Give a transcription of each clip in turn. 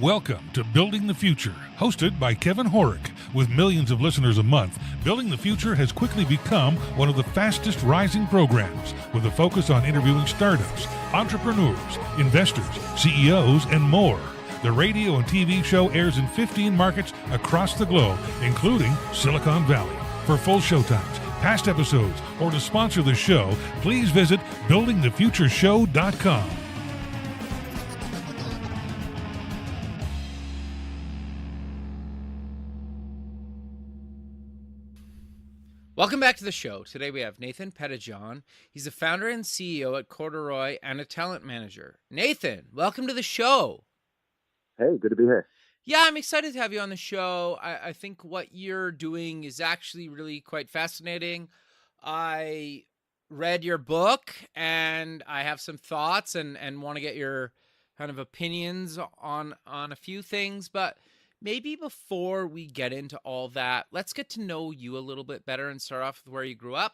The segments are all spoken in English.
Welcome to Building the Future, hosted by Kevin Horick. With millions of listeners a month, Building the Future has quickly become one of the fastest rising programs, with a focus on interviewing startups, entrepreneurs, investors, CEOs, and more. The radio and TV show airs in 15 markets across the globe, including Silicon Valley. For full showtimes, past episodes, or to sponsor the show, please visit buildingthefutureshow.com. Welcome back to the show. Today we have Nathan Pettijohn. He's the founder and CEO at Corduroy and a talent manager. Nathan, welcome to the show. Hey, good to be here. Yeah, I'm excited to have you on the show. I think what you're doing is actually really quite fascinating. I read your book and I have some thoughts and want to get your kind of opinions on a few things, but maybe before we get into all that, let's get to know you a little bit better and start off with where you grew up.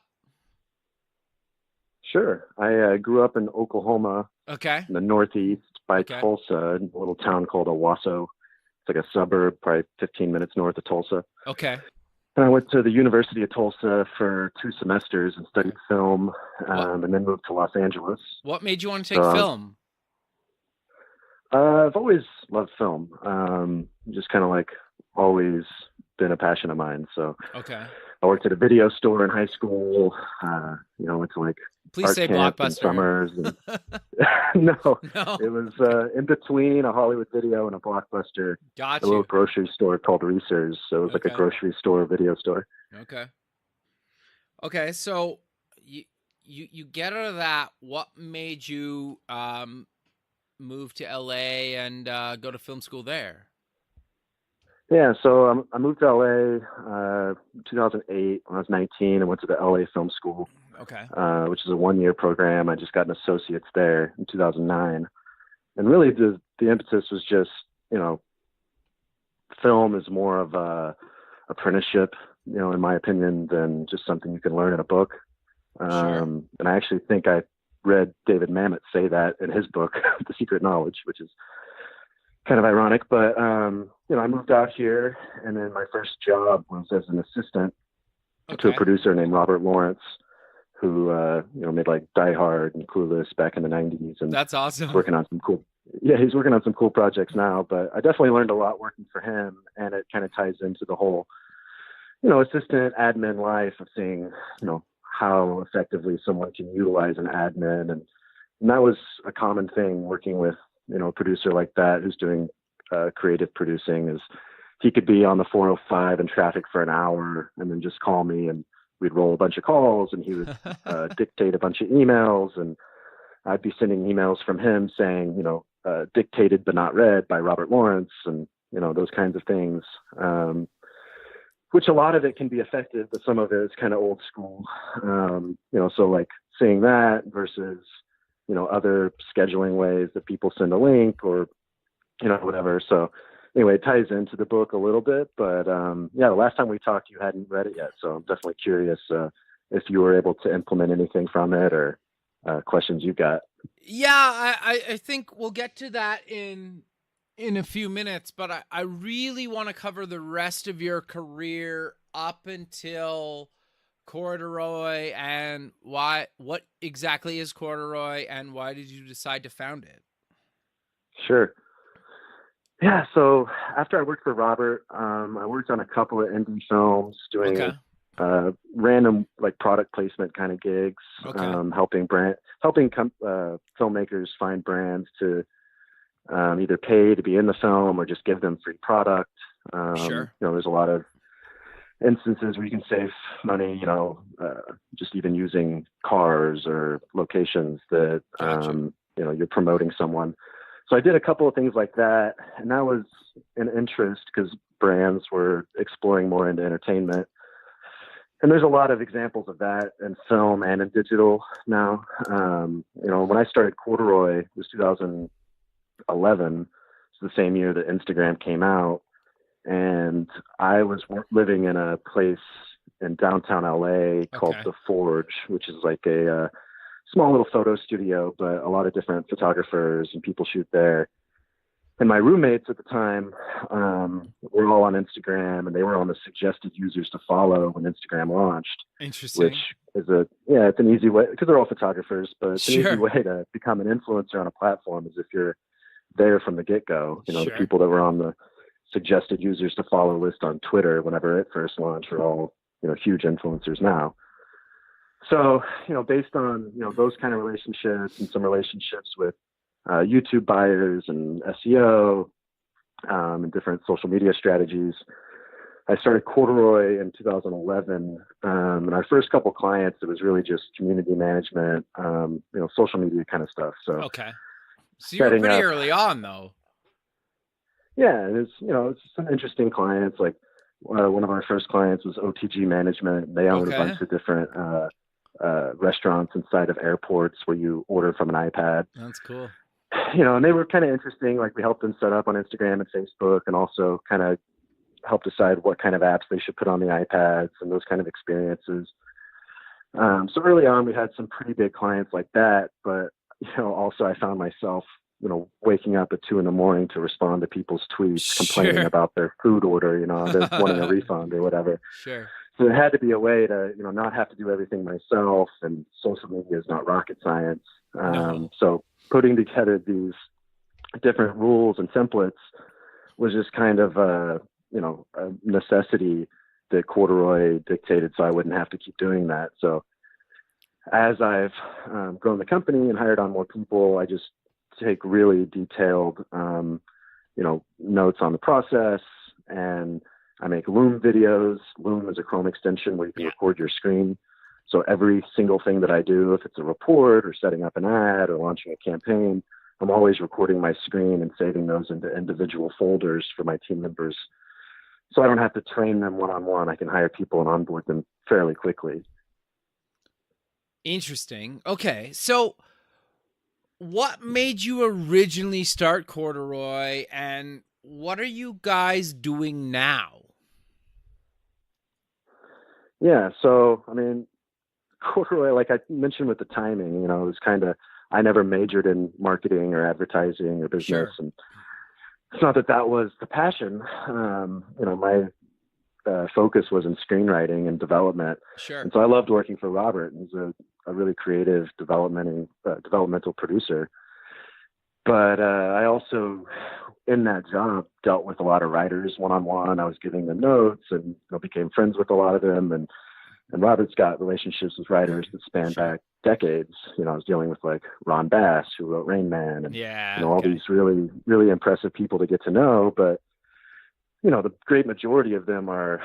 Sure. I grew up in Oklahoma, Okay. in the Northeast by Tulsa, in a little town called Owasso. It's like a suburb, probably 15 minutes north of Tulsa. Okay. And I went to the University of Tulsa for 2 semesters and studied film, and then moved to Los Angeles. What made you want to take film? I've always loved film. Just kind of like always been a passion of mine. So Okay. I worked at a video store in high school. Went to like Please art say camp and Blockbuster. summers. And no, No. it was in between a Hollywood Video and a Blockbuster. Got A little you. grocery store called Reese's. So it was like a Okay. grocery store, video store. Okay. So you get out of that. What made you move to LA and go to film school there? Yeah, so I moved to LA 2008 when I was 19. I went to the LA Film School, Okay. which is a 1-year program. I just got an associate's there in 2009. And really the impetus was just, film is more of a apprenticeship, in my opinion, than just something you can learn in a book. Sure. And I actually think I read David Mamet say that in his book, The Secret Knowledge, which is kind of ironic. But, I moved out here, and then my first job was as an assistant to a producer named Robert Lawrence, who, made like Die Hard and Clueless back in the 90s. And That's awesome. he's working on some cool projects now. But I definitely learned a lot working for him, and it kind of ties into the whole, assistant admin life of seeing, how effectively someone can utilize an admin. And that was a common thing working with, a producer like that who's doing creative producing, is he could be on the 405 in traffic for an hour and then just call me, and we'd roll a bunch of calls, and he would dictate a bunch of emails, and I'd be sending emails from him saying, dictated but not read by Robert Lawrence, and, those kinds of things. Which a lot of it can be effective, but some of it is kind of old school. So like seeing that versus, other scheduling ways that people send a link or, whatever. So anyway, it ties into the book a little bit, but the last time we talked, you hadn't read it yet. So I'm definitely curious if you were able to implement anything from it, or questions you've got. Yeah, I think we'll get to that in a few minutes, but I really want to cover the rest of your career up until Corduroy, and what exactly is Corduroy, and why did you decide to found it? Sure. Yeah, so after I worked for Robert, I worked on a couple of indie films doing random like product placement kind of gigs, helping filmmakers find brands to either pay to be in the film or just give them free product. Sure. There's a lot of instances where you can save money, just even using cars or locations that, Gotcha. You're promoting someone. So I did a couple of things like that, and that was an interest because brands were exploring more into entertainment. And there's a lot of examples of that in film and in digital now. When I started Corduroy, it was 2011. It's the same year that Instagram came out. And I was living in a place in downtown LA called The Forge, which is like a small little photo studio, but a lot of different photographers and people shoot there. And my roommates at the time were all on Instagram, and they were on the suggested users to follow when Instagram launched. Interesting. Which is it's an easy way, because they're all photographers, but it's an Sure. easy way to become an influencer on a platform is if you're there from the get-go. You know, Sure. the people that were on the suggested users to follow list on Twitter whenever it first launched are all, you know, huge influencers now. So, you know, based on, you know, those kind of relationships and some relationships with YouTube buyers and SEO and different social media strategies, I started Corduroy in 2011. And our first couple clients, it was really just community management, you know, social media kind of stuff. So, okay. So you were setting pretty up- early on, though. yeah, it's, you know, it's some interesting clients. Like one of our first clients was OTG Management. They own Okay. a bunch of different restaurants inside of airports where you order from an iPad. That's cool. You know, and they were kind of interesting. Like we helped them set up on Instagram and Facebook, and also kind of help decide what kind of apps they should put on the iPads and those kind of experiences. So early on, we had some pretty big clients like that. But, you know, also I found myself, you know, waking up at 2 a.m. to respond to people's tweets, complaining Sure. about their food order, you know, they're wanting a refund or whatever. Sure. So there had to be a way to, you know, not have to do everything myself, and social media is not rocket science. No. So putting together these different rules and templates was just kind of you know, a necessity that Corduroy dictated, so I wouldn't have to keep doing that. So as I've grown the company and hired on more people, I just take really detailed, you know, notes on the process, and I make Loom videos. Loom is a Chrome extension where you can Yeah. record your screen. So every single thing that I do, if it's a report or setting up an ad or launching a campaign, I'm always recording my screen and saving those into individual folders for my team members. So I don't have to train them one-on-one. I can hire people and onboard them fairly quickly. Interesting. Okay. So what made you originally start Corduroy, and what are you guys doing now? Yeah. So, I mean, Corduroy, like I mentioned with the timing, you know, it was kind of, I never majored in marketing or advertising or business. Sure. And it's not that that was the passion. You know, my focus was in screenwriting and development. Sure. And so I loved working for Robert. He's a really creative developmental producer. But I also, in that job, dealt with a lot of writers one-on-one. I was giving them notes and, you know, became friends with a lot of them. And Robert's got relationships with writers that span Sure. back decades. You know, I was dealing with like Ron Bass, who wrote Rain Man, and Yeah. you know, all okay. these really, really impressive people to get to know. But, you know, the great majority of them are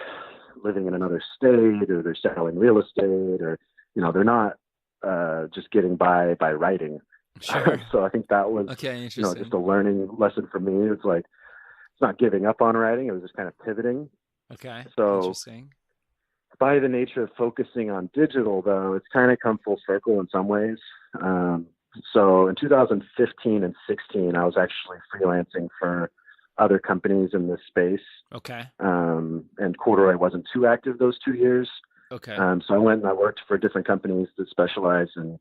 living in another state, or they're selling real estate, or, you know, they're not just getting by writing. Sure. So I think that was, Okay. you know, Interesting. just a learning lesson for me. It's like, it's not giving up on writing. It was just kind of pivoting. Okay. So- Interesting. By the nature of focusing on digital, though, it's kind of come full circle in some ways. So in 2015 and 16, I was actually freelancing for other companies in this space. Okay. And Corduroy wasn't too active those 2 years. Okay. So I went and I worked for different companies that specialize in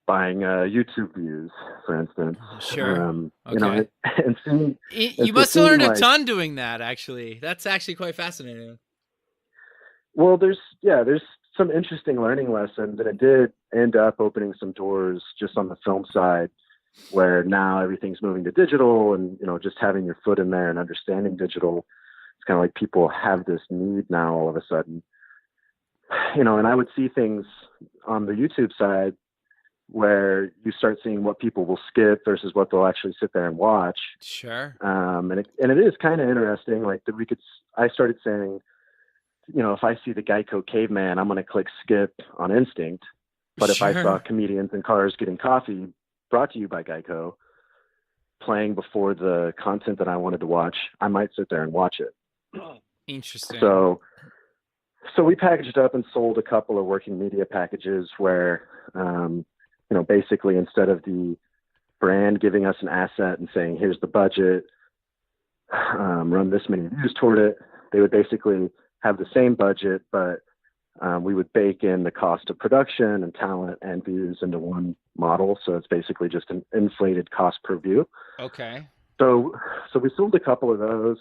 buying YouTube views, for instance. Sure. You know, Okay. and seeing, You so must have learned seeing, a like- ton doing that, actually. That's actually quite fascinating. well, there's some interesting learning lessons, and it did end up opening some doors just on the film side, where now everything's moving to digital, and, you know, just having your foot in there and understanding digital, it's kind of like people have this need now all of a sudden. You know, and I would see things on the YouTube side where you start seeing what people will skip versus what they'll actually sit there and watch. Sure. And it is kind of interesting. Like that I started saying, you know, if I see the Geico caveman, I'm going to click skip on instinct. But if I Sure. saw comedians in cars getting coffee, brought to you by Geico, playing before the content that I wanted to watch, I might sit there and watch it. Interesting. So we packaged up and sold a couple of working media packages where, you know, basically instead of the brand giving us an asset and saying, here's the budget, run this many views toward it, they would basically have the same budget, but we would bake in the cost of production and talent and views into one model. So it's basically just an inflated cost per view. Okay. So we sold a couple of those.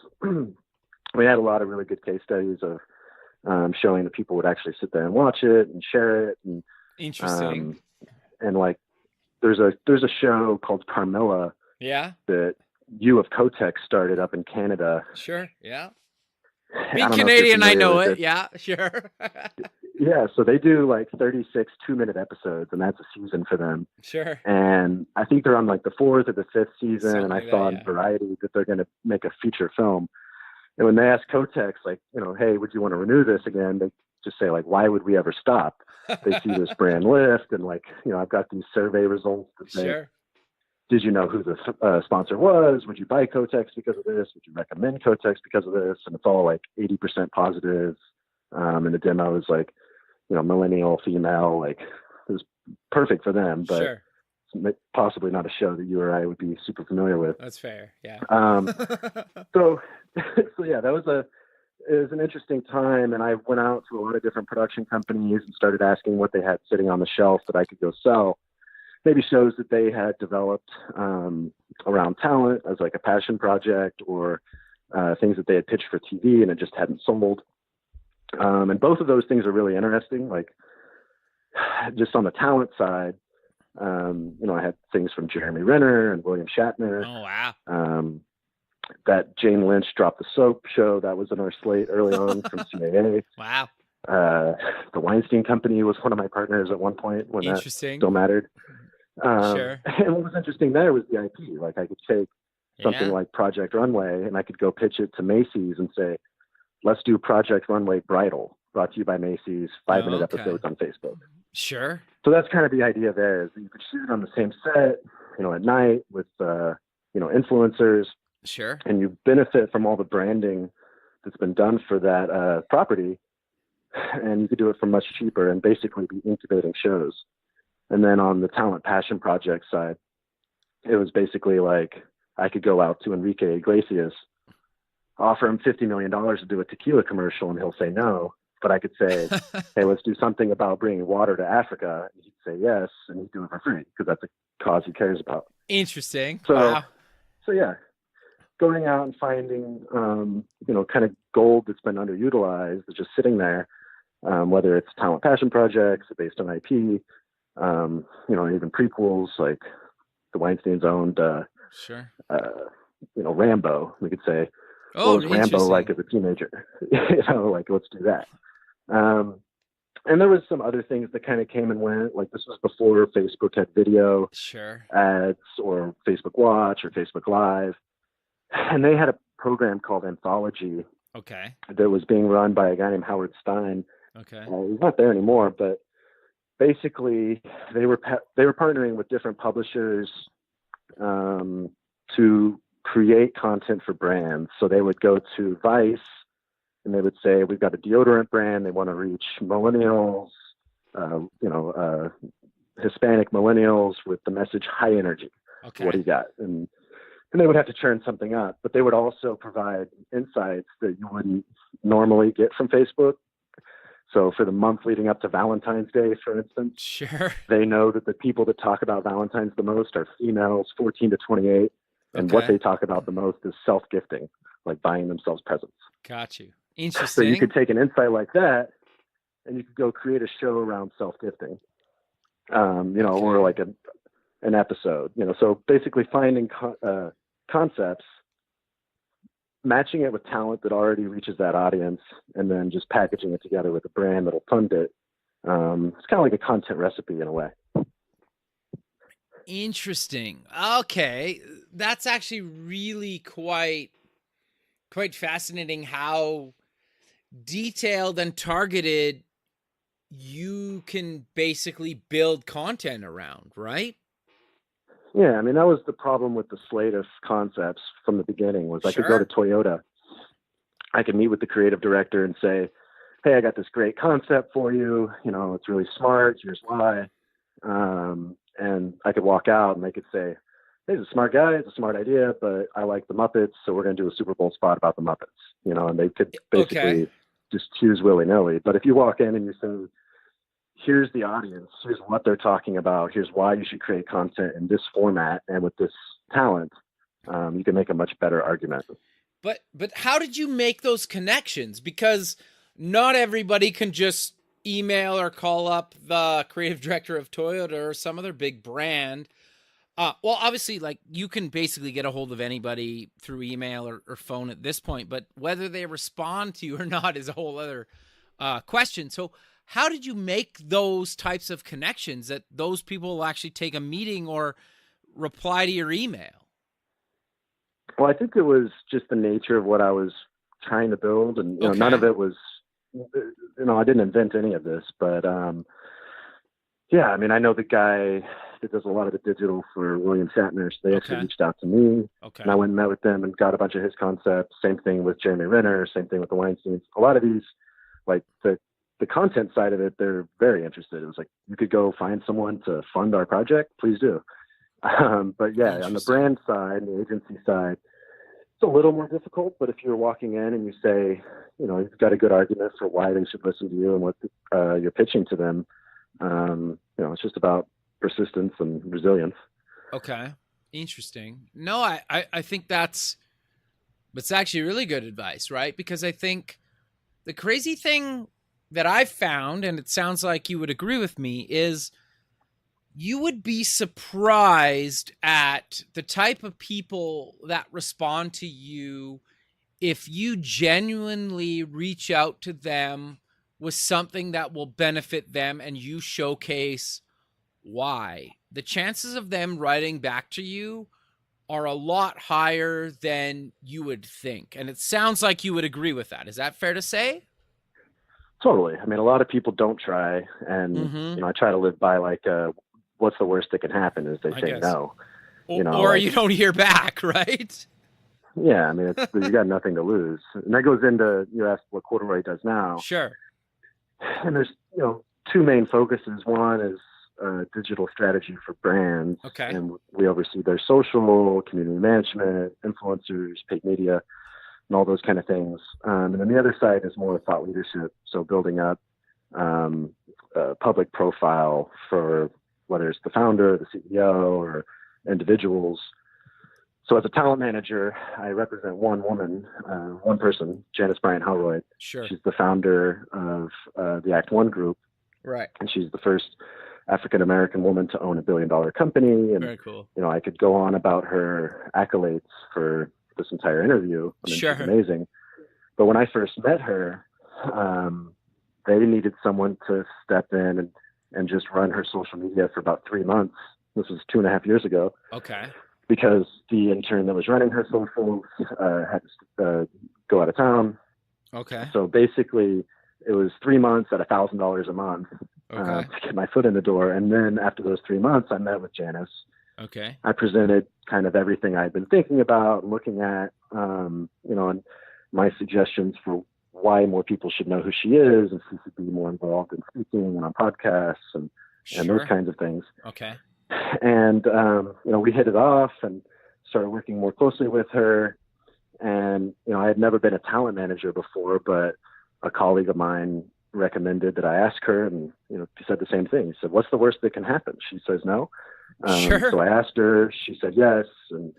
We had a lot of really good case studies of showing that people would actually sit there and watch it and share it. And Interesting. And like, there's a show called Carmilla Yeah. that you of Kotex started up in Canada. Sure. Yeah. I Being don't know if you're Canadian, I familiar know with it. Yeah, sure. Yeah, so they do like 36 2-minute episodes, and that's a season for them. Sure. And I think they're on like the 4th or the 5th season. Something and I like saw that, in yeah. Variety that they're going to make a feature film. And when they ask Kotex, like, hey, would you want to renew this again? They just say, like, why would we ever stop? They see this brand lift, and like, I've got these survey results that say, Sure. did you know who the sponsor was? Would you buy Kotex because of this? Would you recommend Kotex because of this? And it's all like 80% positive. And the demo is like, millennial female, like it was perfect for them, but Sure. it's possibly not a show that you or I would be super familiar with. That's fair. Yeah. So yeah, it was an interesting time. And I went out to a lot of different production companies and started asking what they had sitting on the shelf that I could go sell. Maybe shows that they had developed around talent as like a passion project, or things that they had pitched for TV and it just hadn't sold. And both of those things are really interesting. Like, just on the talent side, I had things from Jeremy Renner and William Shatner. Oh, wow. That Jane Lynch Drop the Soap show that was in our slate early on from CAA. Wow. The Weinstein Company was one of my partners at one point when that still mattered. Sure. And what was interesting there was the IP. Like, I could take something like Project Runway and I could go pitch it to Macy's and say, let's do Project Runway Bridal, brought to you by Macy's, 5-minute episodes on Facebook. Sure. So that's kind of the idea there, is that you could shoot on the same set, at night with, influencers. Sure. And you benefit from all the branding that's been done for that property. And you could do it for much cheaper and basically be incubating shows. And then on the talent passion project side, it was basically like I could go out to Enrique Iglesias, offer him $50 million to do a tequila commercial, and he'll say no. But I could say, hey, let's do something about bringing water to Africa. And he'd say yes, and he'd do it for free because that's a cause he cares about. Interesting. So, wow. So yeah, going out and finding, kind of gold that's been underutilized, that's just sitting there, whether it's talent passion projects based on IP, even prequels like the Weinsteins owned, Sure. Rambo, we could say. Oh, what was Rambo like as a teenager? Like, let's do that. And there was some other things that kind of came and went. Like, this was before Facebook had video ads or Facebook Watch or Facebook Live. And they had a program called Anthology. Okay. That was being run by a guy named Howard Stein. Okay. He's not there anymore, but basically they were partnering with different publishers to create content for brands. So they would go to Vice and they would say, we've got a deodorant brand. They want to reach millennials, Hispanic millennials with the message high energy. Okay. What do you got? And they would have to churn something up, but they would also provide insights that you wouldn't normally get from Facebook. So for the month leading up to Valentine's Day, for instance, sure, they know that the people that talk about Valentine's the most are females 14 to 28. And what they talk about the most is self-gifting, like buying themselves presents. Got you. Interesting. So you could take an insight like that and you could go create a show around self-gifting, or like an episode, so basically finding concepts, matching it with talent that already reaches that audience, and then just packaging it together with a brand that'll fund it. It's kind of like a content recipe in a way. Interesting. Okay. That's actually really quite fascinating how detailed and targeted you can basically build content around, right? Yeah, I mean, that was the problem with the slate of concepts from the beginning was I could go to Toyota. I could meet with the creative director and say, hey, I got this great concept for you. It's really smart. Here's why. And I could walk out and they could say, hey, he's a smart guy. It's a smart idea, but I like the Muppets. So we're going to do a Super Bowl spot about the Muppets, and they could basically just choose willy-nilly. But if you walk in and you say, here's the audience, here's what they're talking about, here's why you should create content in this format and with this talent, you can make a much better argument. But how did you make those connections? Because not everybody can just email or call up the creative director of Toyota or some other big brand. Well, obviously, like, you can basically get a hold of anybody through email or phone at this point, but whether they respond to you or not is a whole other question. So how did you make those types of connections that those people will actually take a meeting or reply to your email? Well, I think it was just the nature of what I was trying to build. And, you know, none of it was, you know, I didn't invent any of this, but, yeah, I mean, I know the guy that does a lot of the digital for William Shatner. So they actually reached out to me, and I went and met with them and got a bunch of his concepts. Same thing with Jeremy Renner. Same thing with the Weinsteins. A lot of these, like the content side of it, they're very interested. It was like, you could go find someone to fund our project, please do. But yeah, on the brand side, the agency side, it's a little more difficult. But if you're walking in and you say, you know, you've got a good argument for why they should listen to you and what you're pitching to them, you know, it's just about persistence and resilience. Okay. Interesting. No, I think that's actually really good advice, right? Because I think the crazy thing that I've found, and it sounds like you would agree with me, is you would be surprised at the type of people that respond to you if you genuinely reach out to them with something that will benefit them and you showcase why. The chances of them writing back to you are a lot higher than you would think. And it sounds like you would agree with that. Is that fair to say? Totally. I mean, a lot of people don't try. And, you know, I try to live by like, what's the worst that can happen is they say no. You know, or like, you don't hear back, right? Yeah. I mean, you got nothing to lose. And that goes into, you asked what Corduroy does now. Sure. And there's, you know, two main focuses. One is digital strategy for brands. Okay. And we oversee their social, community management, influencers, paid media, and all those kind of things. And then the other side is more thought leadership. So building up a public profile for whether it's the founder, the CEO, or individuals. So as a talent manager, I represent one woman, one person, Janice Bryant-Howroyd. Sure. She's the founder of the Act One Group. Right. And she's the first African-American woman to own $1 billion company. And, very cool. You know, I could go on about her accolades for this entire interview. I mean, sure. She's amazing. But when I first met her, they needed someone to step in and just run her social media for about 3 months. This was 2.5 years ago. Okay. Because the intern that was running her socials had to go out of town. Okay. So basically, it was 3 months at $1,000 a month to get my foot in the door. And then after those 3 months, I met with Janice. Okay. I presented kind of everything I'd been thinking about, looking at, you know, and my suggestions for why more people should know who she is and she should be more involved in speaking and on podcasts and those kinds of things. Okay. And, you know, we hit it off and started working more closely with her. And, you know, I had never been a talent manager before, but a colleague of mine recommended that I ask her, and, you know, she said the same thing. He said, what's the worst that can happen? She says no. So I asked her, she said yes. And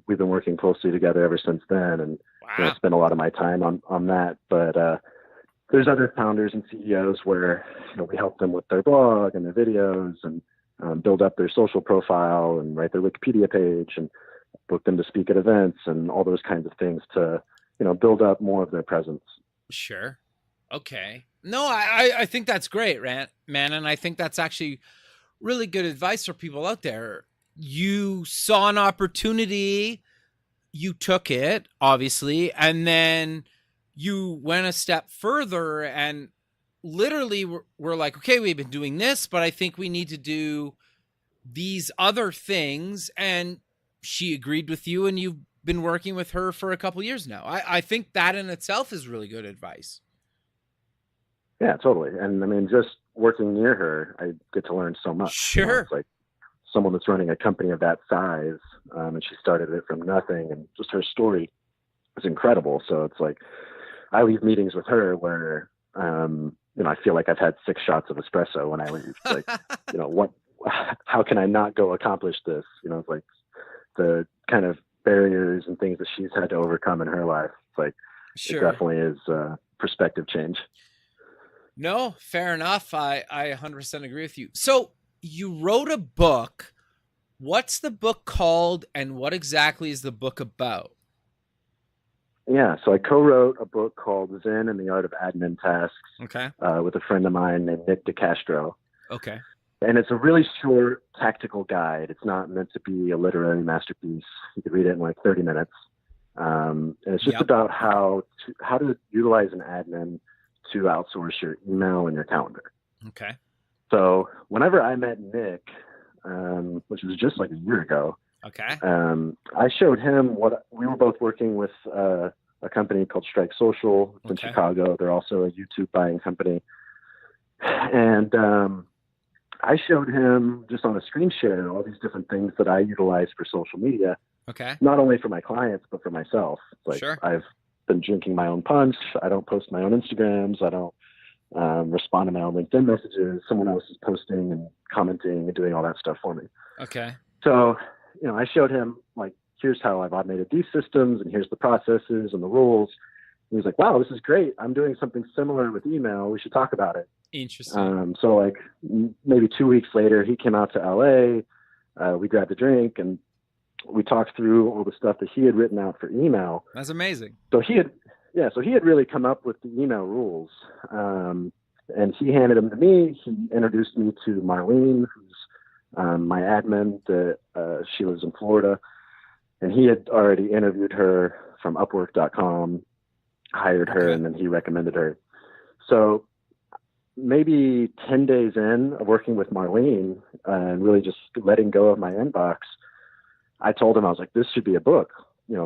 we've been working closely together ever since then. And you know, I spent a lot of my time on that. But there's other founders and CEOs where, you know, we help them with their blog and their videos and build up their social profile and write their Wikipedia page and book them to speak at events and all those kinds of things to, you know, build up more of their presence. Sure. Okay. No, I think that's great, man. And I think that's actually really good advice for people out there. You saw an opportunity, you took it, obviously, and then you went a step further and literally we're like, okay, we've been doing this, but I think we need to do these other things. And she agreed with you and you've been working with her for a couple years now. I think that in itself is really good advice. Yeah, totally. And I mean, just working near her, I get to learn so much. Sure. You know, it's like someone that's running a company of that size, and she started it from nothing, and just her story is incredible. So it's like, I leave meetings with her where, you know, I feel like I've had 6 shots of espresso when I leave. Like, you know, how can I not go accomplish this? You know, it's like the kind of barriers and things that she's had to overcome in her life. It's like, Sure. it definitely is perspective change. No, fair enough. I 100% agree with you. So you wrote a book. What's the book called, and what exactly is the book about? Yeah, so I co-wrote a book called Zen and the Art of Admin Tasks Okay. with a friend of mine named Nick DeCastro. Okay. And it's a really short tactical guide. It's not meant to be a literary masterpiece. You could read it in like 30 minutes. And it's just about how to utilize an admin to outsource your email and your calendar. Okay. So whenever I met Nick, which was just like a year ago, okay, I showed him what we were both working with a company called Strike Social in Chicago. They're also a YouTube buying company. And I showed him just on a screen share all these different things that I utilize for social media. Okay. Not only for my clients, but for myself. Like Sure. I've been drinking my own punch. I don't post my own Instagrams. I don't respond to my own LinkedIn messages. Someone else is posting and commenting and doing all that stuff for me. Okay. So, I showed him like, here's how I've automated these systems and here's the processes and the rules. And he's like, wow, this is great. I'm doing something similar with email. We should talk about it. Interesting. So like maybe 2 weeks later, he came out to LA. We grabbed a drink and we talked through all the stuff that he had written out for email. That's amazing. So he had really come up with the email rules. And he handed them to me. He introduced me to Marlene, who's my admin. She lives in Florida. And he had already interviewed her from Upwork.com, hired her, and then he recommended her. So maybe 10 days in of working with Marlene and really just letting go of my inbox, I told him, I was like, this should be a book.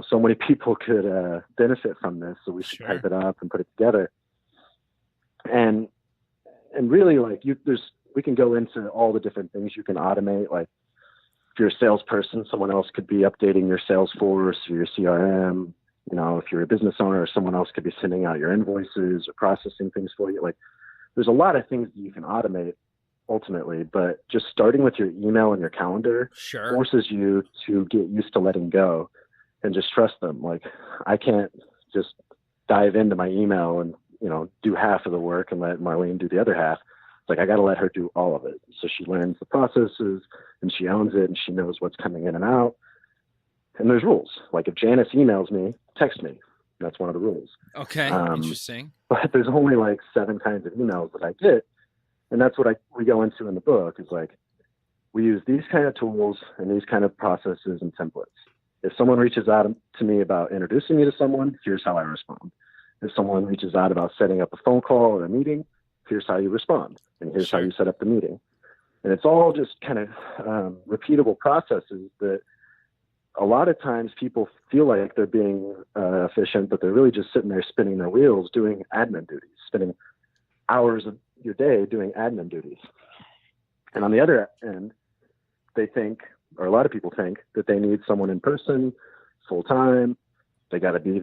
So many people could benefit from this. So we should type it up and put it together. And really like we can go into all the different things you can automate. Like if you're a salesperson, someone else could be updating your Salesforce or your CRM. If you're a business owner, someone else could be sending out your invoices or processing things for you. Like there's a lot of things that you can automate ultimately, but just starting with your email and your calendar forces you to get used to letting go and just trust them. Like I can't just dive into my email and, do half of the work and let Marlene do the other half. It's like, I got to let her do all of it. So she learns the processes and she owns it and she knows what's coming in and out. And there's rules. Like if Janice emails me, text me. That's one of the rules. Okay. Interesting. But there's only like 7 kinds of emails that I get. And that's what we go into in the book is like, we use these kind of tools and these kind of processes and templates. If someone reaches out to me about introducing me to someone, here's how I respond. If someone reaches out about setting up a phone call or a meeting, here's how you respond. And here's how you set up the meeting. And it's all just kind of repeatable processes that a lot of times people feel like they're being efficient, but they're really just sitting there spinning their wheels doing admin duties, spending hours of your day doing admin duties. And on the other end, they think, or a lot of people think, that they need someone in person full time. They got to be,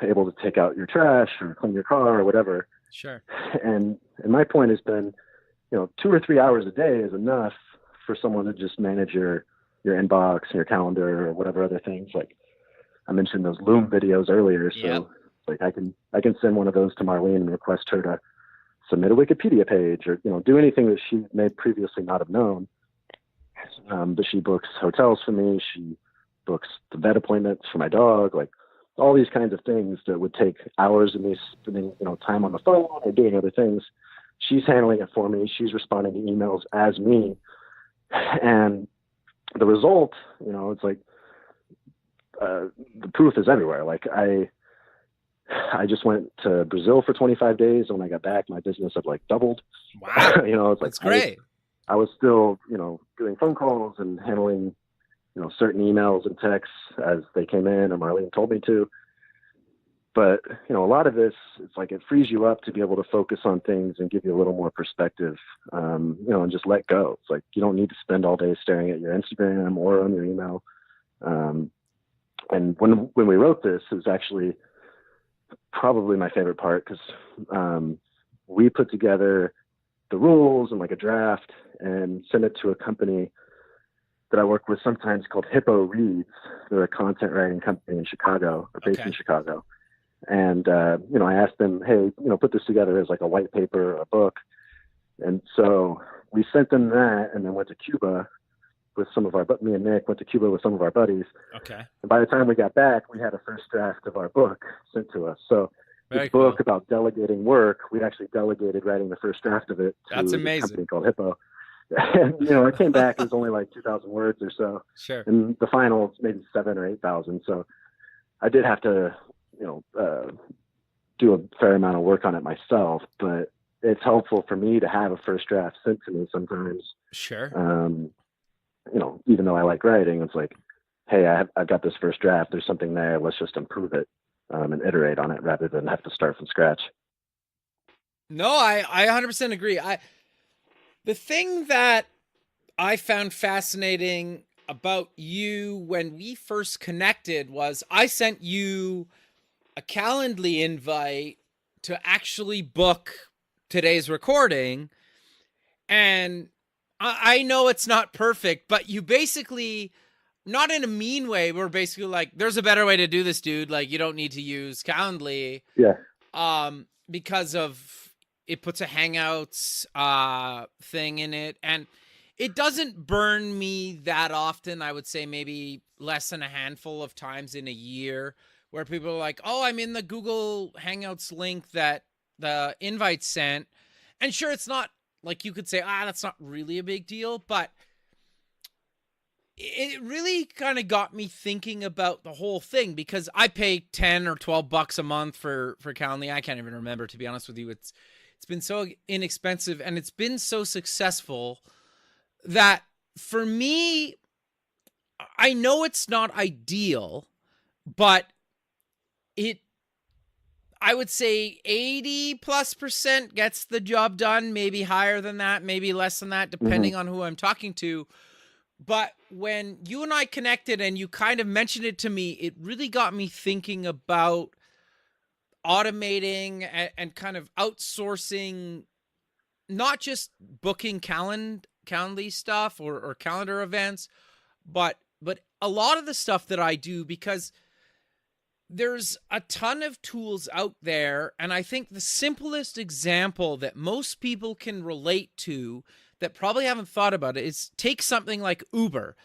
able to take out your trash or clean your car or whatever. Sure. And my point has been, 2 or 3 hours a day is enough for someone to just manage your inbox and your calendar or whatever other things. Like I mentioned those Loom videos earlier. So like I can send one of those to Marlene and request her to submit a Wikipedia page or, do anything that she may previously not have known. But she books hotels for me. She books the vet appointments for my dog, like all these kinds of things that would take hours of me spending, time on the phone or doing other things. She's handling it for me. She's responding to emails as me. And the result, it's like the proof is everywhere. Like I just went to Brazil for 25 days. When I got back, my business had like doubled. Wow. It's like, that's great. I was still, doing phone calls and handling, certain emails and texts as they came in and Marlene told me to. But, a lot of this, it's like it frees you up to be able to focus on things and give you a little more perspective, and just let go. It's like you don't need to spend all day staring at your Instagram or on your email. And when we wrote this, it was actually probably my favorite part because we put together the rules and like a draft and sent it to a company that I work with sometimes called Hippo Reads. They're a content writing company in Chicago, or based in Chicago. And, I asked them, hey, put this together as like a white paper or a book. And so we sent them that and then went to Cuba with me and Nick went to Cuba with some of our buddies. Okay. And by the time we got back, we had a first draft of our book sent to us. So this book about delegating work, we'd actually delegated writing the first draft of it to a company called Hippo. And, it came back, it was only like 2,000 words or so. Sure. And the final, maybe 7,000 or 8,000. So I did have to, do a fair amount of work on it myself, but it's helpful for me to have a first draft sent to me sometimes. Sure. Even though I like writing, it's like, hey, I've got this first draft. There's something there. Let's just improve it and iterate on it rather than have to start from scratch. No, I 100% agree. The thing that I found fascinating about you when we first connected was I sent you a Calendly invite to actually book today's recording. And I know it's not perfect, but you basically, not in a mean way, we're basically like, there's a better way to do this, dude. Like, you don't need to use Calendly. Yeah. Because of it puts a Hangouts thing in it. And it doesn't burn me that often. I would say maybe less than a handful of times in a year where people are like, oh, I'm in the Google Hangouts link that the invite sent. And sure, it's not like you could say, that's not really a big deal, but it really kind of got me thinking about the whole thing because I pay $10 or $12 a month for Calendly. I can't even remember, to be honest with you. It's been so inexpensive and it's been so successful that for me, I know it's not ideal, but I would say 80+% gets the job done, maybe higher than that, maybe less than that, depending on who I'm talking to. But when you and I connected and you kind of mentioned it to me, it really got me thinking about automating and kind of outsourcing, not just booking Calendly stuff or calendar events, but a lot of the stuff that I do, because there's a ton of tools out there. And I think the simplest example that most people can relate to that probably haven't thought about it is take something like Uber.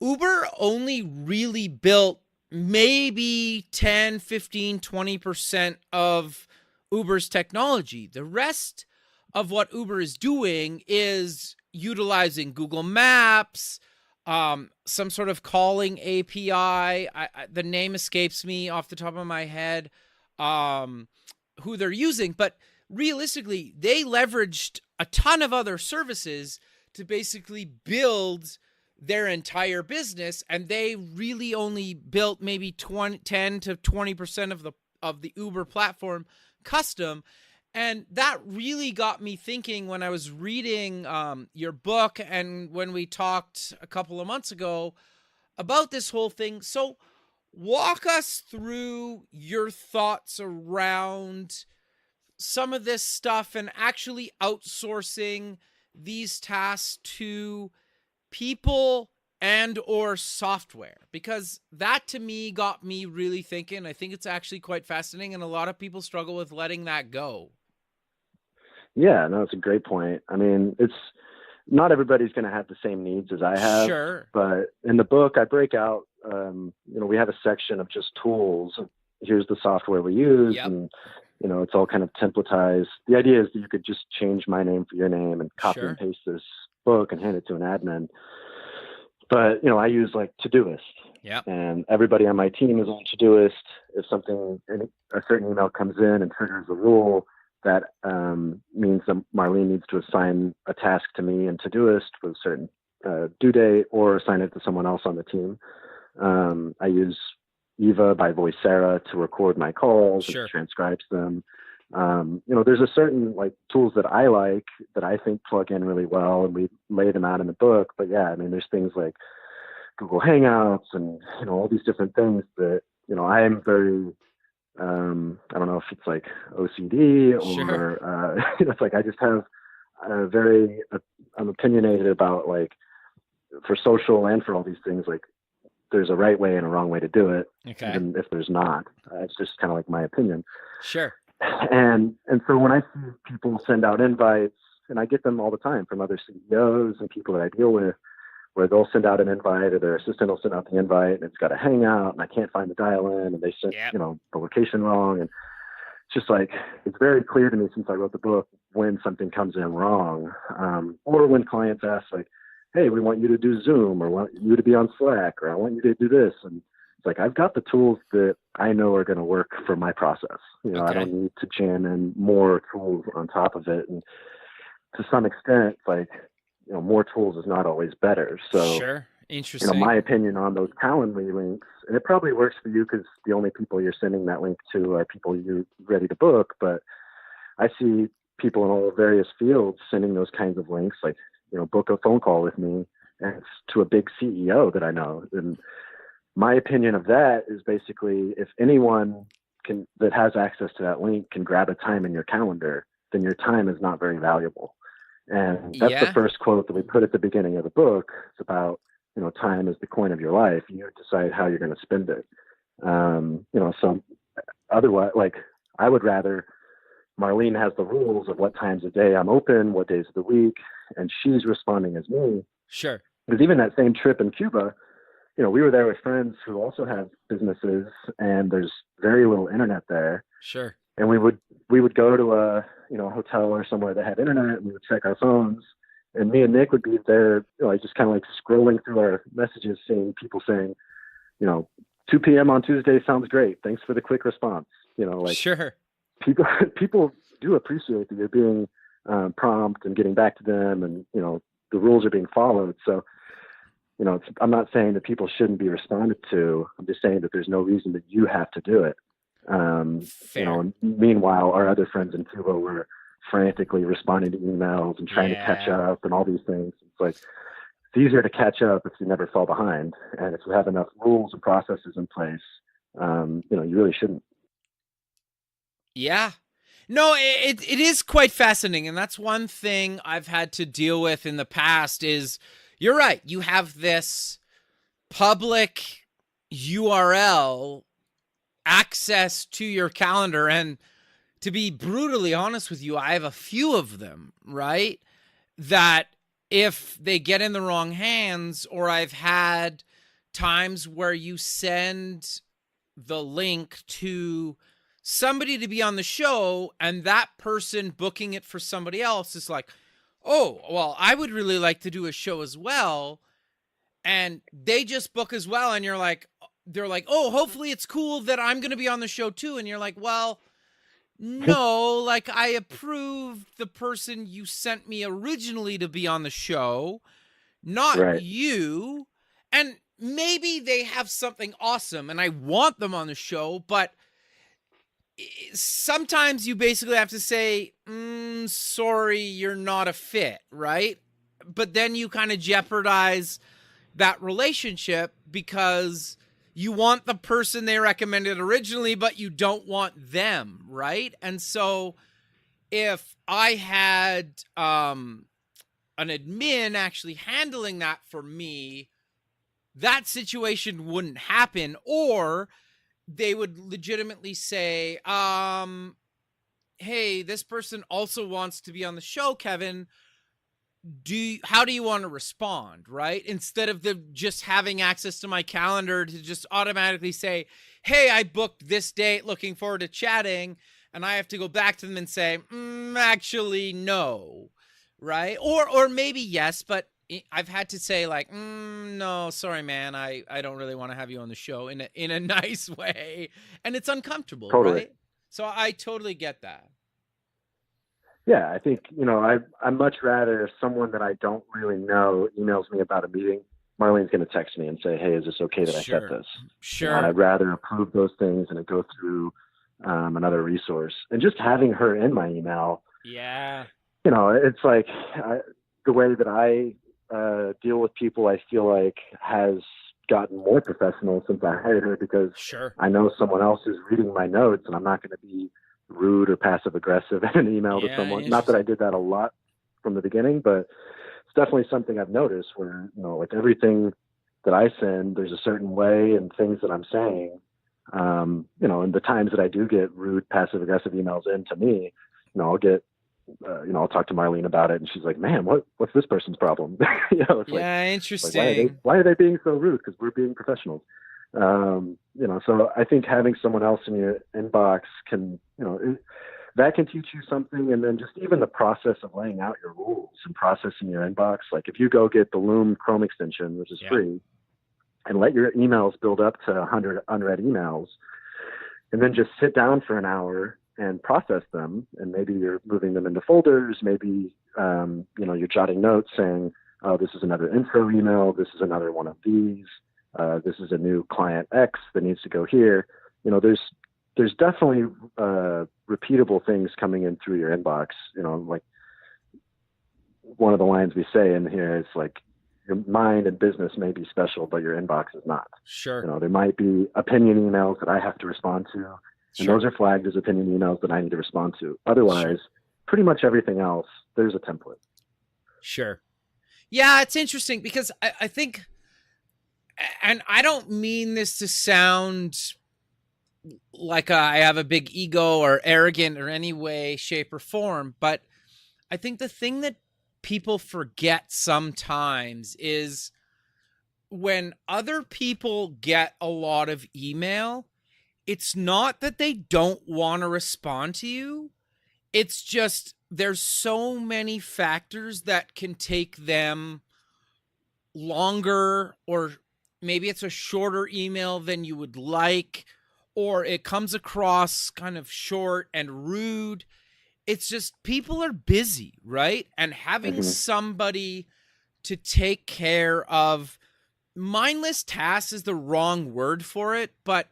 Uber only really built maybe 10, 15, 20% of Uber's technology. The rest of what Uber is doing is utilizing Google Maps, some sort of calling API. The name escapes me off the top of my head, who they're using, but realistically, they leveraged a ton of other services to basically build their entire business, and they really only built maybe 10 to 20% of the Uber platform custom. And that really got me thinking when I was reading your book and when we talked a couple of months ago about this whole thing. So walk us through your thoughts around some of this stuff and actually outsourcing these tasks to people and or software, because that to me got me really thinking. I think it's actually quite fascinating, and a lot of people struggle with letting that go. Yeah, no, it's a great point. I mean, it's not everybody's going to have the same needs as I have. Sure. But in the book, I break out, we have a section of just tools. Here's the software we use. Yep. And, it's all kind of templatized. The idea is that you could just change my name for your name and copy and paste this book and hand it to an admin. But, I use like Todoist. Yeah. And everybody on my team is on Todoist. If a certain email comes in and triggers a rule, that means that Marlene needs to assign a task to me in Todoist with a certain due date or assign it to someone else on the team. I use Eva by Voicera to record my calls and transcribes them. There's a certain tools that I like that I think plug in really well, and we lay them out in the book. But yeah, I mean, there's things like Google Hangouts and, all these different things that, I am very, I don't know if it's like OCD or, it's like, I just have I'm opinionated about for social and for all these things, like there's a right way and a wrong way to do it, Okay. even if there's not. It's just kind of like my opinion. Sure. And so when I see people send out invites, and I get them all the time from other CEOs and people that I deal with, where they'll send out an invite or their assistant will send out the invite and it's got a hangout and I can't find the dial-in and they sent, Yep. the location wrong. And it's just like, it's very clear to me since I wrote the book when something comes in wrong. Or when clients ask like, hey, we want you to do Zoom, or want you to be on Slack, or I want you to do this. And it's like, I've got the tools that I know are going to work for my process. Okay. I don't need to jam in more tools on top of it. And to some extent, like, more tools is not always better. So, sure. Interesting. my opinion on those Calendly links, and it probably works for you because the only people you're sending that link to are people you're ready to book. But I see people in all various fields sending those kinds of links, like, book a phone call with me, and it's to a big CEO that I know. And my opinion of that is basically, if anyone that has access to that link can grab a time in your calendar, then your time is not very valuable. And that's the first quote that we put at the beginning of the book. It's about, time is the coin of your life. You decide how you're going to spend it. So otherwise, like, I would rather Marlene has the rules of what times of day I'm open, what days of the week, and she's responding as me. Sure. Because even that same trip in Cuba, we were there with friends who also have businesses, and there's very little internet there. Sure. And we would go to a hotel or somewhere that had internet, and we would check our phones. And me and Nick would be there, just kind of like scrolling through our messages, seeing people saying, 2 p.m. on Tuesday sounds great. Thanks for the quick response. Sure. People do appreciate that you're being prompt and getting back to them, and the rules are being followed. So, I'm not saying that people shouldn't be responded to. I'm just saying that there's no reason that you have to do it. Meanwhile, our other friends in Cuba were frantically responding to emails and trying to catch up and all these things. It's like, it's easier to catch up if you never fall behind. And if you have enough rules and processes in place, you really shouldn't. Yeah. No, it is quite fascinating. And that's one thing I've had to deal with in the past is, you're right. You have this public URL access to your calendar. And to be brutally honest with you, I have a few of them, right? That if they get in the wrong hands, or I've had times where you send the link to somebody to be on the show and that person booking it for somebody else is like, oh, well, I would really like to do a show as well. And they just book as well. And they're like, oh, hopefully it's cool that I'm going to be on the show too. And you're like, well, no, like, I approved the person you sent me originally to be on the show, not you. And maybe they have something awesome and I want them on the show, but sometimes you basically have to say, sorry, you're not a fit, right? But then you kind of jeopardize that relationship because you want the person they recommended originally, but you don't want them, right? And so if I had an admin actually handling that for me, that situation wouldn't happen. Or they would legitimately say, hey, this person also wants to be on the show, Kevin. How do you want to respond, right? Instead of them just having access to my calendar to just automatically say, hey, I booked this date, looking forward to chatting. And I have to go back to them and say, actually, no, right? Or maybe yes, but I've had to say like, no, sorry, man. I don't really want to have you on the show in a nice way. And it's uncomfortable, right? So I totally get that. Yeah, I think, I'd much rather someone that I don't really know emails me about a meeting. Marlene's going to text me and say, hey, is this okay that I set this? Sure. And I'd rather approve those things and it go through another resource. And just having her in my email. Yeah. It's like the way that I deal with people, I feel like has gotten more professional since I hired her, because I know someone else is reading my notes and I'm not going to be rude or passive aggressive in an email to someone. Not that I did that a lot from the beginning, but definitely something I've noticed where, like everything that I send, there's a certain way and things that I'm saying, and the times that I do get rude, passive aggressive emails into me, I'll get, I'll talk to Marlene about it, and she's like, "Man, what's this person's problem?" It's Interesting. like, why are they being so rude? Because we're being professionals. So I think having someone else in your inbox can, that can teach you something. And then just even the process of laying out your rules and processing your inbox. Like if you go get the Loom Chrome extension, which is free, and let your emails build up to 100 unread emails, and then just sit down for an hour and process them. And maybe you're moving them into folders. Maybe, you're jotting notes saying, "Oh, this is another intro email. This is another one of these. This is a new client X that needs to go here." There's definitely repeatable things coming in through your inbox. Like one of the lines we say in here is like, your mind and business may be special, but your inbox is not. Sure. There might be opinion emails that I have to respond to, and those are flagged as opinion emails that I need to respond to. Otherwise, pretty much everything else, there's a template. Sure. Yeah, it's interesting because I think, and I don't mean this to sound like I have a big ego or arrogant or any way, shape, or form, but I think the thing that people forget sometimes is when other people get a lot of email, it's not that they don't want to respond to you. It's just there's so many factors that can take them longer, or maybe it's a shorter email than you would like, or it comes across kind of short and rude. It's just people are busy, right? And having somebody to take care of mindless tasks is the wrong word for it, but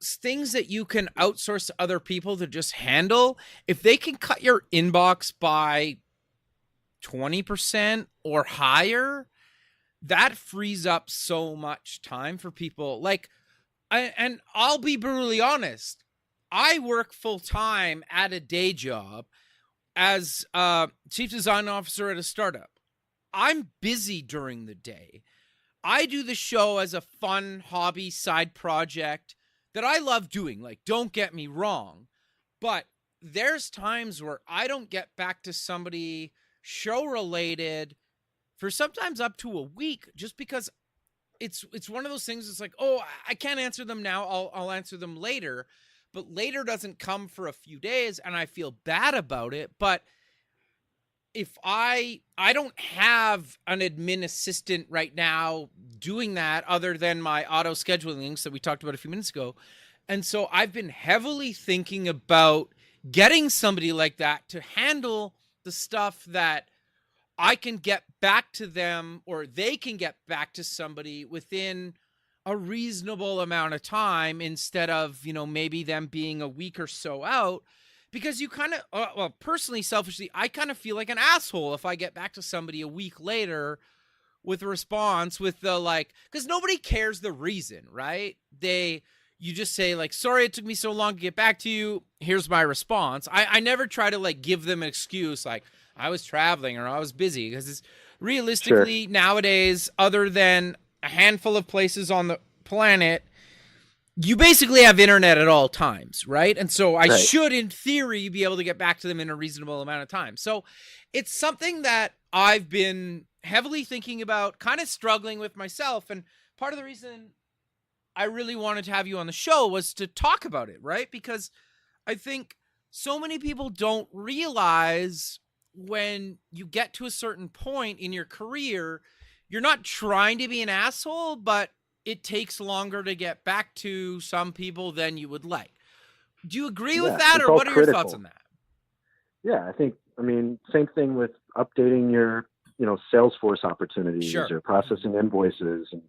things that you can outsource to other people to just handle, if they can cut your inbox by 20% or higher, that frees up so much time for people. Like, and I'll be brutally honest, I work full time at a day job as chief design officer at a startup. I'm busy during the day. I do the show as a fun hobby side project that I love doing. Like, don't get me wrong, but there's times where I don't get back to somebody show related for sometimes up to a week, just because it's one of those things. It's like, oh, I can't answer them now. I'll answer them later, but later doesn't come for a few days, and I feel bad about it. But if I don't have an admin assistant right now doing that other than my auto scheduling links that we talked about a few minutes ago. And so I've been heavily thinking about getting somebody like that to handle the stuff that I can get back to them, or they can get back to somebody within a reasonable amount of time, instead of, maybe them being a week or so out. Because you kind of, personally, selfishly, I kind of feel like an asshole if I get back to somebody a week later with a response with the because nobody cares the reason, right? You just say sorry, it took me so long to get back to you. Here's my response. I never try to give them an excuse like I was traveling or I was busy, because it's realistically nowadays, other than a handful of places on the planet, you basically have internet at all times, right? And so I should, in theory, be able to get back to them in a reasonable amount of time. So it's something that I've been heavily thinking about, kind of struggling with myself. And part of the reason I really wanted to have you on the show was to talk about it, right? Because I think so many people don't realize when you get to a certain point in your career, you're not trying to be an asshole, but it takes longer to get back to some people than you would like. Do you agree with that, or what are your thoughts on that? Yeah, I mean, same thing with updating your, Salesforce opportunities or processing invoices and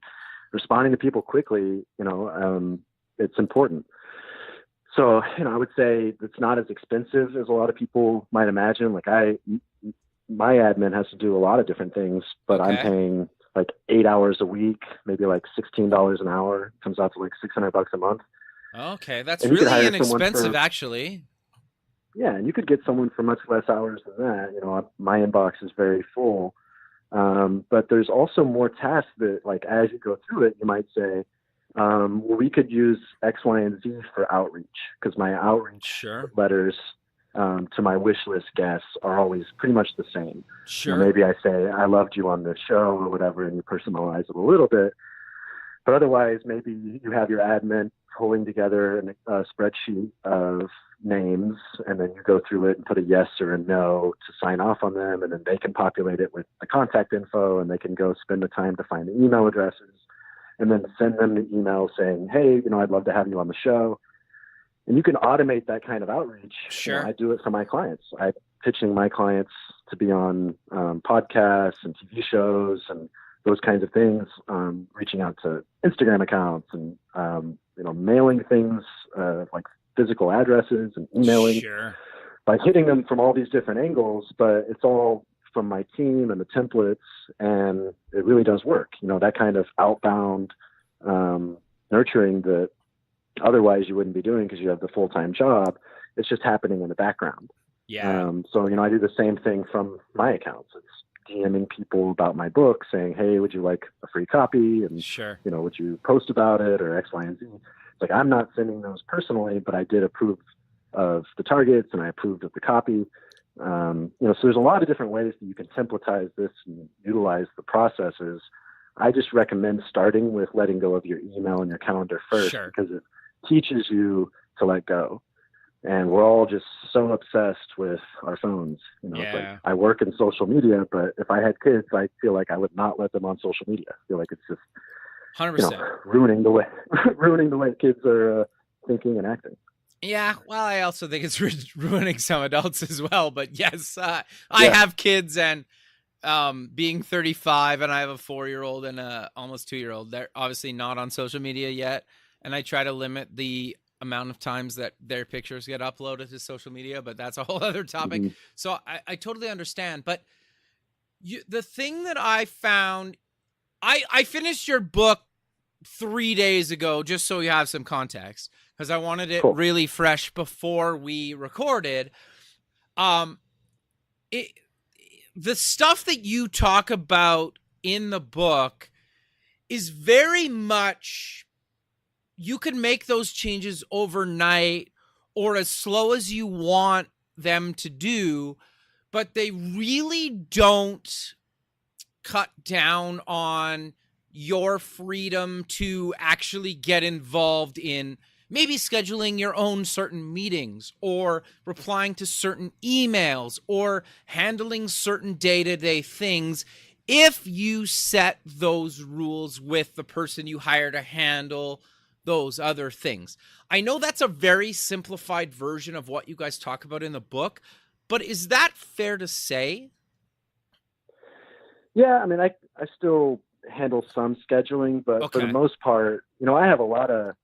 responding to people quickly. It's important. So, I would say it's not as expensive as a lot of people might imagine. My admin has to do a lot of different things, but I'm paying 8 hours a week, maybe $16 an hour. Comes out to $600 a month. Okay, that's really inexpensive, actually. Yeah, and you could get someone for much less hours than that. My inbox is very full. But there's also more tasks that, like, as you go through it, you might say, well, we could use X, Y, and Z for outreach, because my outreach Sure. letters to my wish list guests are always pretty much the same. Sure. Maybe I say, I loved you on this show or whatever, and you personalize it a little bit. But otherwise, maybe you have your admin pulling together a spreadsheet of names, and then you go through it and put a yes or a no to sign off on them, and then they can populate it with the contact info, and they can go spend the time to find the email addresses, and then send them the email saying, hey, I'd love to have you on the show. And you can automate that kind of outreach. Sure. I do it for my clients. I'm pitching my clients to be on podcasts and TV shows and those kinds of things, reaching out to Instagram accounts and, mailing things like physical addresses and emailing by hitting them from all these different angles. But it's all from my team and the templates, and it really does work. That kind of outbound nurturing that otherwise you wouldn't be doing because you have the full-time job. It's just happening in the background. Yeah. So, I do the same thing from my accounts. It's DMing people about my book saying, hey, would you like a free copy? And, would you post about it or X, Y, and Z? It's like, I'm not sending those personally, but I did approve of the targets and I approved of the copy. So there's a lot of different ways that you can templatize this and utilize the processes. I just recommend starting with letting go of your email and your calendar first, because it teaches you to let go. And we're all just so obsessed with our phones. It's like, I work in social media, but if I had kids, I feel like I would not let them on social media. I feel like it's just 100%. Ruining the way kids are thinking and acting. Yeah, well, I also think it's ruining some adults as well. But yes, I have kids, and being 35, and I have a 4-year-old and a almost 2-year-old. They're obviously not on social media yet, and I try to limit the amount of times that their pictures get uploaded to social media, but that's a whole other topic. Mm-hmm. So I totally understand. But the thing that I found, I finished your book 3 days ago, just so you have some context, because I wanted it really fresh before we recorded. The stuff that you talk about in the book is very much, you can make those changes overnight or as slow as you want them to do, but they really don't cut down on your freedom to actually get involved in maybe scheduling your own certain meetings or replying to certain emails or handling certain day-to-day things if you set those rules with the person you hire to handle those other things. I know that's a very simplified version of what you guys talk about in the book, but is that fair to say? Yeah, I mean, I still handle some scheduling, but for the most part, I have a lot of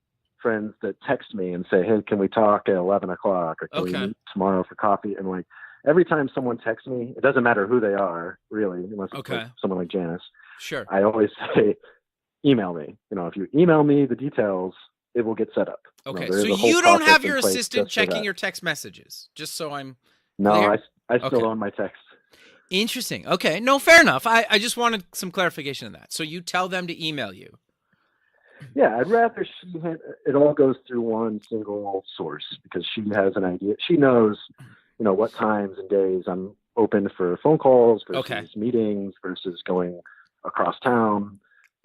friends that text me and say, hey, can we talk at 11 o'clock or can we meet tomorrow for coffee? And like, every time someone texts me, it doesn't matter who they are, really, unless it's like someone like Janice. Sure. I always say, email me. If you email me the details, it will get set up. Okay, so you don't have your assistant checking your text messages, just so I'm clear? I still own my text. Interesting. Okay, no, fair enough. I just wanted some clarification on that. So you tell them to email you. Yeah, I'd rather it all goes through one single source, because she has an idea. She knows, what times and days I'm open for phone calls versus meetings versus going across town.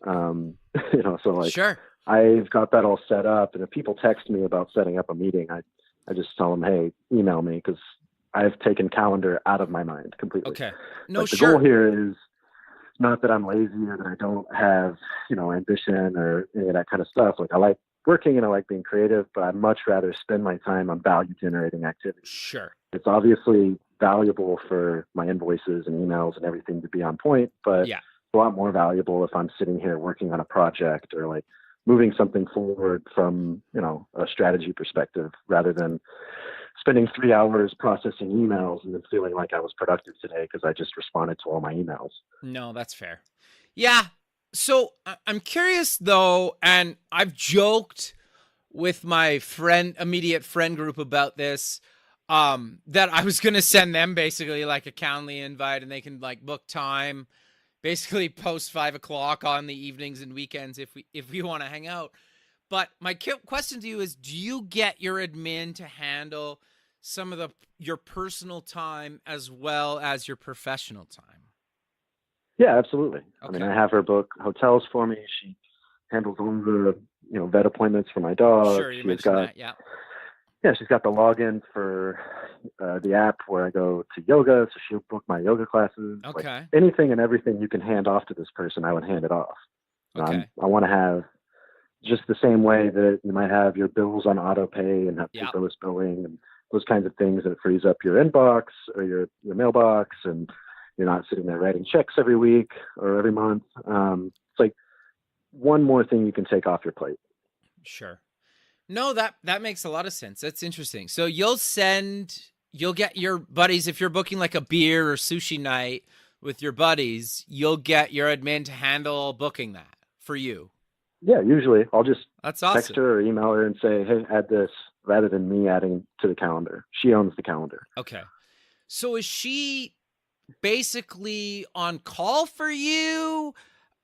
So like, sure. I've got that all set up. And if people text me about setting up a meeting, I just tell them, hey, email me, because I've taken calendar out of my mind completely. Okay. No, the goal here is not that I'm lazy or that I don't have, ambition or any of that kind of stuff. Like, I like working and I like being creative, but I'd much rather spend my time on value generating activities. Sure. It's obviously valuable for my invoices and emails and everything to be on point, but it's a lot more valuable if I'm sitting here working on a project or like moving something forward from, a strategy perspective, rather than spending 3 hours processing emails and then feeling like I was productive today because I just responded to all my emails. No, that's fair. Yeah. So I'm curious though, and I've joked with my immediate friend group about this. that I was going to send them basically like a Calendly invite, and they can like book time basically post 5 o'clock on the evenings and weekends if we want to hang out. But my question to you is, do you get your admin to handle some of your personal time as well as your professional time? Yeah, absolutely. Okay. I mean, I have her book hotels for me. She handles all the, vet appointments for my dog. Sure, you mentioned that. Yeah. Yeah, she's got the login for the app where I go to yoga, so she'll book my yoga classes. Okay. Like anything and everything you can hand off to this person, I would hand it off. Okay. I want to have just the same way that you might have your bills on auto pay and have paperless billing and those kinds of things, that it frees up your inbox or your mailbox, and you're not sitting there writing checks every week or every month. It's like one more thing you can take off your plate. Sure. No, that makes a lot of sense. That's interesting. So you'll get your buddies, if you're booking like a beer or sushi night with your buddies, you'll get your admin to handle booking that for you. Yeah, usually I'll just That's awesome. Text her or email her and say, hey, add this, rather than me adding to the calendar. She owns the calendar. Okay. So is she basically on call for you,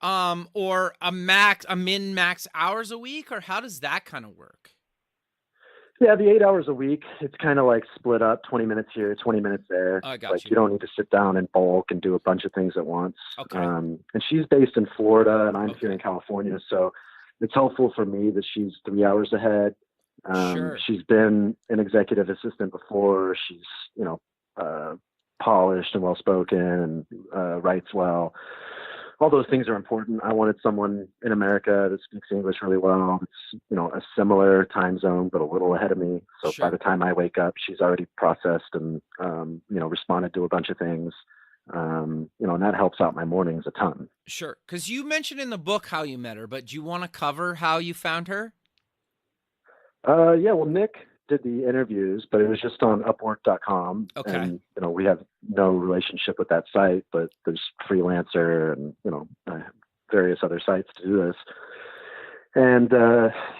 or a min max hours a week, or how does that kind of work? Yeah, the 8 hours a week, it's kind of like split up, 20 minutes here, 20 minutes there. I got like you. You don't need to sit down in bulk and do a bunch of things at once. Okay. And she's based in Florida, and I'm here in California, so it's helpful for me that she's 3 hours ahead. Sure. She's been an executive assistant before. She's, polished and well-spoken and writes well. All those things are important. I wanted someone in America that speaks English really well. It's, a similar time zone, but a little ahead of me. So Sure. By the time I wake up, she's already processed and, responded to a bunch of things. And that helps out my mornings a ton. Sure. Because you mentioned in the book how you met her, but do you want to cover how you found her? Yeah, well, Nick did the interviews, but it was just on Upwork.com. Okay. And, we have no relationship with that site, but there's Freelancer and, various other sites to do this. And,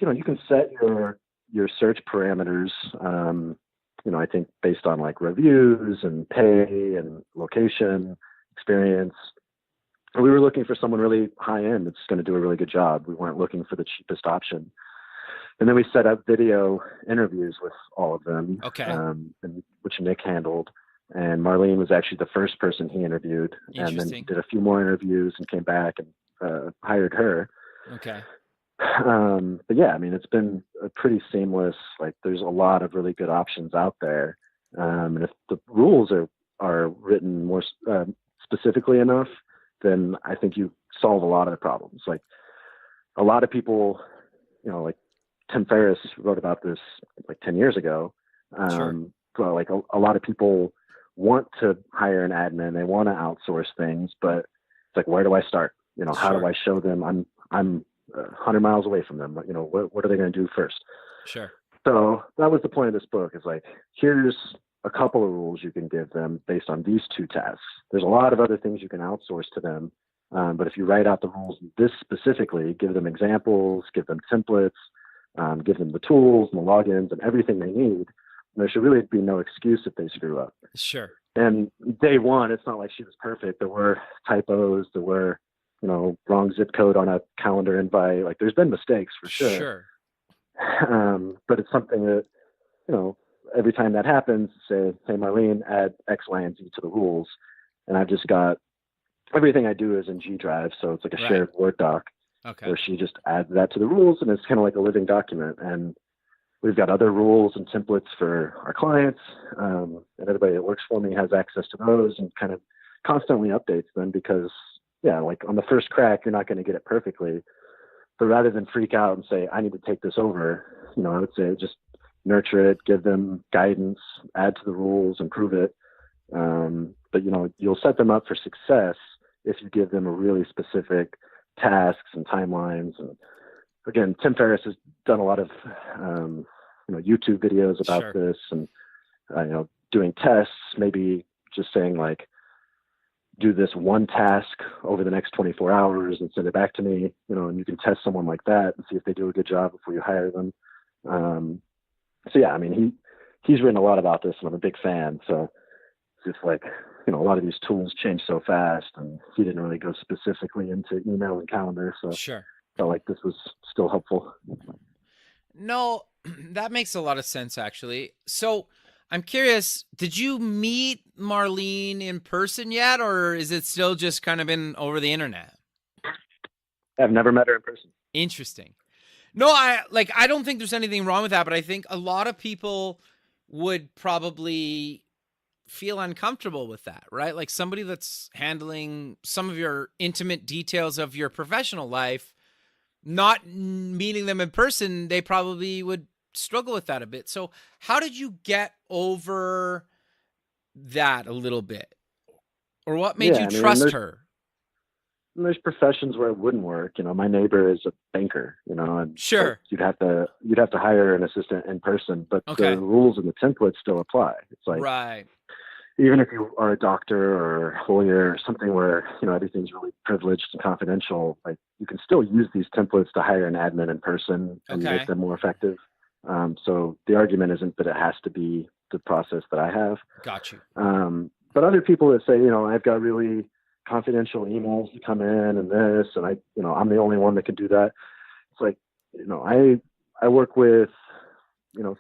you can set your search parameters, I think based on like reviews and pay and location, experience. We were looking for someone really high end that's going to do a really good job. We weren't looking for the cheapest option. And then we set up video interviews with all of them, which Nick handled. And Marlene was actually the first person he interviewed. And then he did a few more interviews and came back and hired her. Okay. But yeah, I mean, it's been a pretty seamless, like there's a lot of really good options out there. And if the rules are written more specifically enough, then I think you solve a lot of the problems. Like a lot of people, like Tim Ferriss wrote about this like 10 years ago. Sure. So like a lot of people want to hire an admin, they want to outsource things, but it's like, where do I start? How Sure. do I show them I'm 100 miles away from them? What are they going to do first? Sure. So that was the point of this book, is like, here's a couple of rules you can give them based on these two tasks. There's a lot of other things you can outsource to them. But if you write out the rules, this specifically, give them examples, give them templates, give them the tools and the logins and everything they need, there should really be no excuse if they screw up. Sure. And day one, it's not like she was perfect. There were typos. There were, wrong zip code on a calendar invite. Like there's been mistakes for sure. Sure. But it's something that, every time that happens, say, hey, Marlene, add X, Y, and Z to the rules. And I've just got everything I do is in G Drive. So it's like a shared Word doc. Okay. Where she just adds that to the rules, and it's kind of like a living document. And we've got other rules and templates for our clients, and everybody that works for me has access to those and kind of constantly updates them, because, like on the first crack, you're not going to get it perfectly. But rather than freak out and say, I need to take this over, I would say just nurture it, give them guidance, add to the rules, improve it. But, you'll set them up for success if you give them a really specific tasks and timelines. And again, Tim Ferriss has done a lot of YouTube videos about this, and doing tests, maybe just saying like, do this one task over the next 24 hours and send it back to me, and you can test someone like that and see if they do a good job before you hire them. So yeah, I mean, he's written a lot about this, and I'm a big fan. So it's just like, a lot of these tools change so fast, and he didn't really go specifically into email and calendar. So Sure. I felt like this was still helpful. No, that makes a lot of sense, actually. So I'm curious, did you meet Marlene in person yet, or is it still just kind of been over the internet? I've never met her in person. Interesting. No, I don't think there's anything wrong with that, but I think a lot of people would probably feel uncomfortable with that, right? Like somebody that's handling some of your intimate details of your professional life, not meeting them in person, they probably would struggle with that a bit. So how did you get over that a little bit? Or what made you trust her? There's professions where it wouldn't work. My neighbor is a banker, and Sure. you'd have to hire an assistant in person, but Okay. the rules and the templates still apply. It's like, Right. even if you are a doctor or lawyer or something where, everything's really privileged and confidential, like you can still use these templates to hire an admin in person and Okay. make them more effective. So the argument isn't that it has to be the process that I have. Got you. But other people that say, I've got really confidential emails to come in and this, and I'm the only one that can do that. It's like, I work with,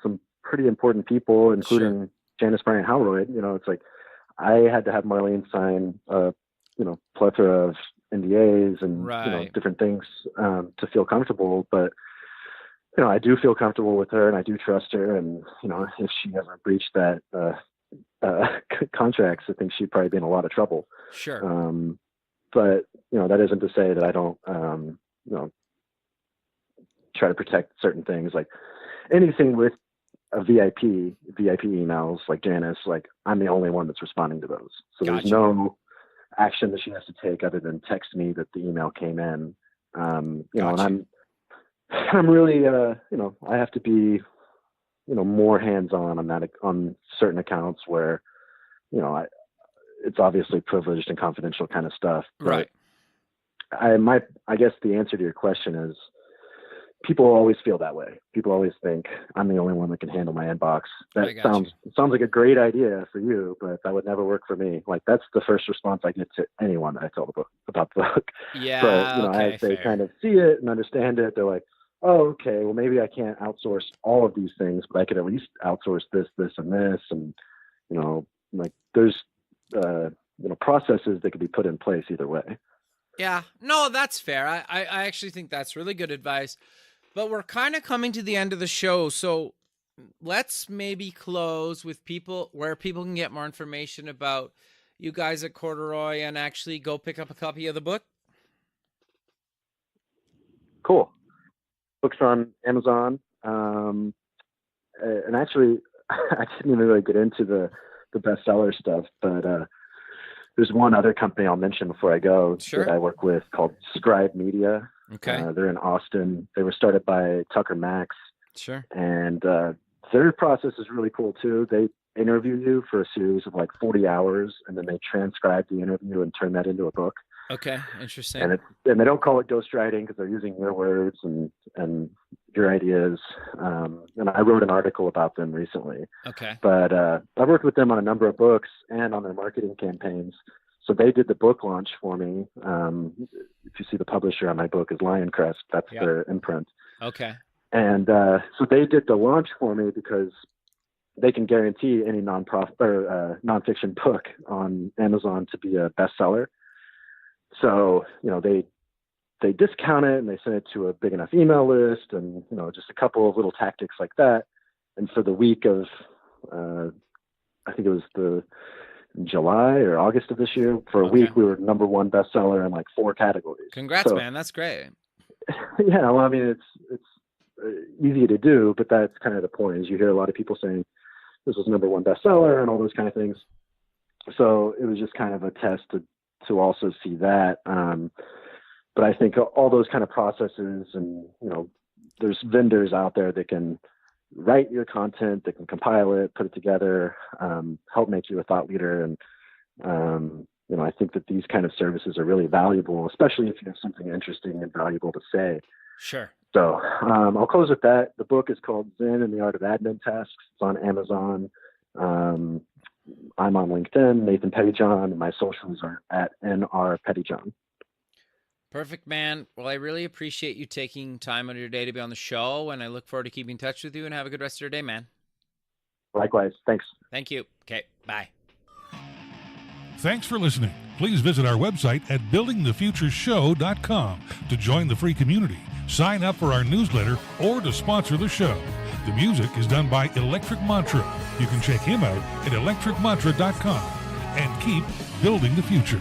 some pretty important people, including Janice Bryant Howroyd. It's like I had to have Marlene sign a, plethora of NDAs and different things to feel comfortable. But I do feel comfortable with her, and I do trust her. And if she ever breached that contracts, I think she'd probably be in a lot of trouble. Sure. But that isn't to say that I don't try to protect certain things, like anything with a VIP emails, like Janice, like I'm the only one that's responding to those. So Gotcha. There's no action that she has to take other than text me that the email came in. Gotcha. And I'm really, I have to be, more hands-on on certain accounts where, it's obviously privileged and confidential kind of stuff. But Right. I guess the answer to your question is, people always feel that way. People always think I'm the only one that can handle my inbox. That sounds like a great idea for you, but that would never work for me. Like that's the first response I get to anyone that I tell about the book. Yeah. But Okay, as they fair. kind of see it and understand it, they're like, oh, okay, well maybe I can't outsource all of these things, but I could at least outsource this, and this, and like there's processes that could be put in place either way. Yeah, no, that's fair. I actually think that's really good advice. But we're kind of coming to the end of the show, so let's maybe close with where people can get more information about you guys at Corduroy and actually go pick up a copy of the book. Cool. Books on Amazon. And actually, I didn't even really get into the bestseller stuff, but there's one other company I'll mention before I go that I work with called Scribe Media. Okay. They're in Austin. They were started by Tucker Max. Sure. And their process is really cool too. They interview you for a series of like 40 hours, and then they transcribe the interview and turn that into a book. Okay, interesting. And they don't call it ghostwriting because they're using your words and your ideas. And I wrote an article about them recently. Okay. But I've worked with them on a number of books and on their marketing campaigns. So they did the book launch for me. If you see the publisher on my book is Lioncrest, that's their imprint. Okay. And so they did the launch for me because they can guarantee any nonfiction book on Amazon to be a bestseller. So, they discount it and they send it to a big enough email list and, just a couple of little tactics like that. And for the week of, I think it was July or August of this year, for a week, we were number one bestseller in like 4 categories. Congrats, man. That's great. Yeah. Well, I mean, it's easy to do, but that's kind of the point is you hear a lot of people saying this was number one bestseller and all those kind of things. So it was just kind of a test to also see that. But I think all those kind of processes and, there's vendors out there that can write your content, that can compile it, put it together, help make you a thought leader. And, I think that these kind of services are really valuable, especially if you have something interesting and valuable to say. Sure. So I'll close with that. The book is called Zen and the Art of Admin Tasks. It's on Amazon. I'm on LinkedIn, Nathan Pettijohn, and my socials are at NR Pettijohn. Perfect, man. Well, I really appreciate you taking time out of your day to be on the show, and I look forward to keeping in touch with you, and have a good rest of your day, man. Likewise. Thanks. Thank you. Okay, bye. Thanks for listening. Please visit our website at buildingthefutureshow.com to join the free community, sign up for our newsletter, or to sponsor the show. The music is done by Electric Mantra. You can check him out at electricmantra.com and keep building the future.